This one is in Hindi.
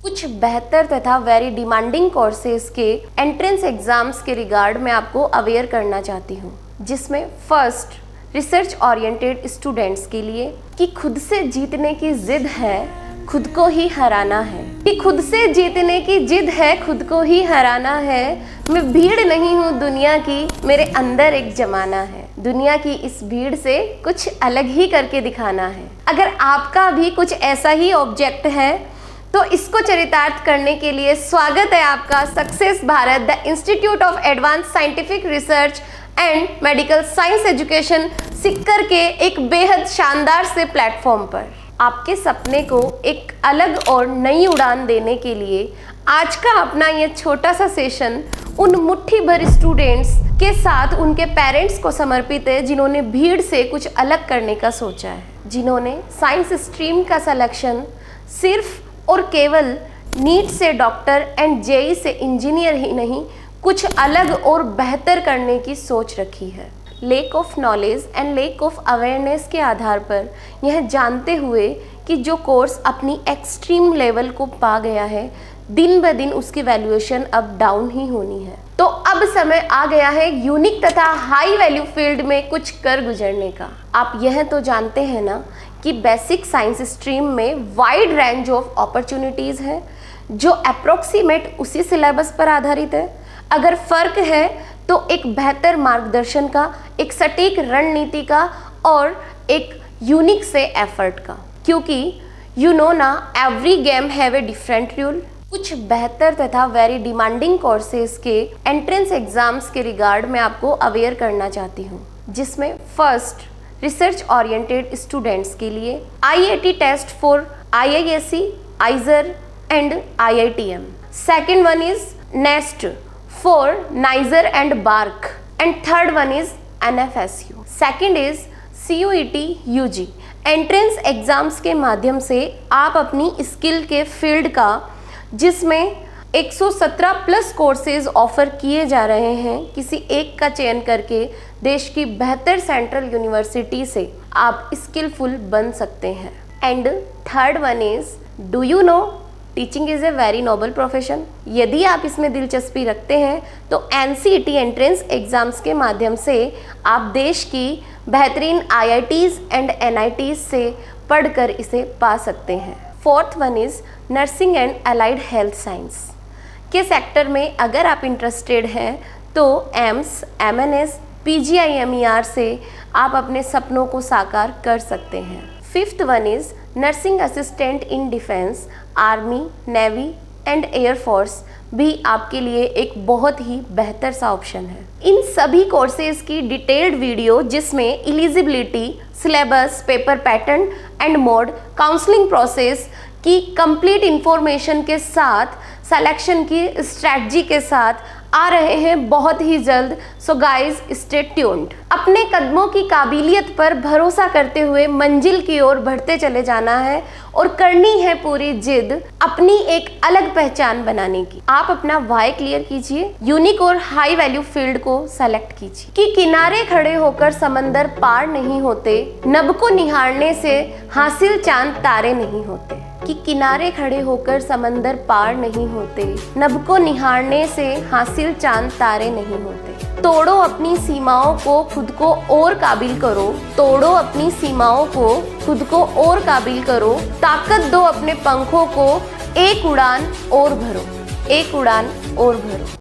कुछ बेहतर तथा वेरी डिमांडिंग कोर्सेज के एंट्रेंस एग्जाम्स के रिगार्ड मैं आपको अवेयर करना चाहती हूँ, जिसमें फर्स्ट रिसर्च ओरिएंटेड स्टूडेंट्स के लिए कि खुद से जीतने की जिद है, खुद को ही हराना है। कि खुद से जीतने की जिद है, खुद को ही हराना है। मैं भीड़ नहीं हूँ दुनिया की, मेरे अंदर एक जमाना है। दुनिया की इस भीड़ से कुछ अलग ही करके दिखाना है। अगर आपका भी कुछ ऐसा ही ऑब्जेक्ट है तो इसको चरितार्थ करने के लिए स्वागत है आपका success Bharat, the institute of advance scientific research and medical science education Sikar के एक बेहद शानदार से प्लेटफॉर्म पर। आपके सपने को एक अलग और नई उड़ान देने के लिए आज का अपना ये छोटा सा सेशन उन मुट्ठी भर स्टूडेंट्स के साथ उनके पेरेंट्स को समर्पित है, जिन्होंने भीड़ से कुछ अलग करने का सोचा है, जिन्होंने साइंस स्ट्रीम का सिलेक्शन सिर्फ और केवल नीट से डॉक्टर एंड जेई से इंजीनियर ही नहीं, कुछ अलग और बेहतर करने की सोच रखी है। Lake of knowledge and lake of awareness के आधार पर यह जानते हुए कि जो कोर्स अपनी एक्सट्रीम लेवल को पा गया है, दिन ब दिन उसकी वैल्यूएशन अब डाउन ही होनी है। तो अब समय आ गया है यूनिक तथा हाई वैल्यू फील्ड में कुछ कर गुजरने का। आप यह तो जानते हैं ना कि बेसिक साइंस स्ट्रीम में वाइड रेंज ऑफ अपॉर्चुनिटीज़ है जो अप्रोक्सीमेट उसी सिलेबस पर आधारित है। अगर फर्क है तो एक बेहतर मार्गदर्शन का, एक सटीक रणनीति का और एक यूनिक से एफर्ट का, क्योंकि यू नो ना every game have a different rule. कुछ बेहतर तथा वेरी डिमांडिंग कोर्सेज के एंट्रेंस एग्जाम्स के रिगार्ड मैं आपको अवेयर करना चाहती हूँ, जिसमें फर्स्ट रिसर्च ओरिएंटेड स्टूडेंट्स के लिए IIT test for IISc, IISER and IITM। Second one is NEST for NISER and BARC, and third one is NFSU. Second is CUET UG। Entrance exams के माध्यम से आप अपनी स्किल के फील्ड का, जिसमें 117 प्लस कोर्सेज ऑफर किए जा रहे हैं, किसी एक का चयन करके देश की बेहतर सेंट्रल यूनिवर्सिटी से आप स्किलफुल बन सकते हैं। And third one is, do you know teaching is a very noble profession. यदि आप इसमें दिलचस्पी रखते हैं तो NCET एंट्रेंस एग्जाम्स के माध्यम से आप देश की बेहतरीन IITs एंड NITs से पढ़कर इसे पा सकते हैं। Fourth one is nursing and allied health science के सेक्टर में अगर आप इंटरेस्टेड हैं तो एम्स, MNS, PGIMER से आप अपने सपनों को साकार कर सकते हैं। Fifth one is nursing assistant in defence, army, navy and air force भी आपके लिए एक बहुत ही बेहतर सा ऑप्शन है। इन सभी कोर्सेज की डिटेल्ड वीडियो, जिसमें eligibility, syllabus, paper pattern and mode, counselling process की कंप्लीट इंफॉर्मेशन के साथ, सिलेक्शन की स्ट्रैटेजी के साथ आ रहे हैं बहुत ही जल्द। So guys stay tuned. अपने कदमों की काबिलियत पर भरोसा करते हुए मंजिल की ओर बढ़ते चले जाना है और करनी है पूरी जिद अपनी एक अलग पहचान बनाने की। आप अपना वाई क्लियर कीजिए, यूनिक और हाई वैल्यू फील्ड को सेलेक्ट कीजिए। कि किनारे खड़े होकर समंदर पार नहीं होते, नभ को निहारने से हासिल चांद तारे नहीं होते। कि किनारे खड़े होकर समंदर पार नहीं होते, नभ को निहारने से हासिल चांद तारे नहीं होते। तोड़ो अपनी सीमाओं को, खुद को और काबिल करो। तोड़ो अपनी सीमाओं को, खुद को और काबिल करो। ताकत दो अपने पंखों को, एक उड़ान और भरो, एक उड़ान और भरो।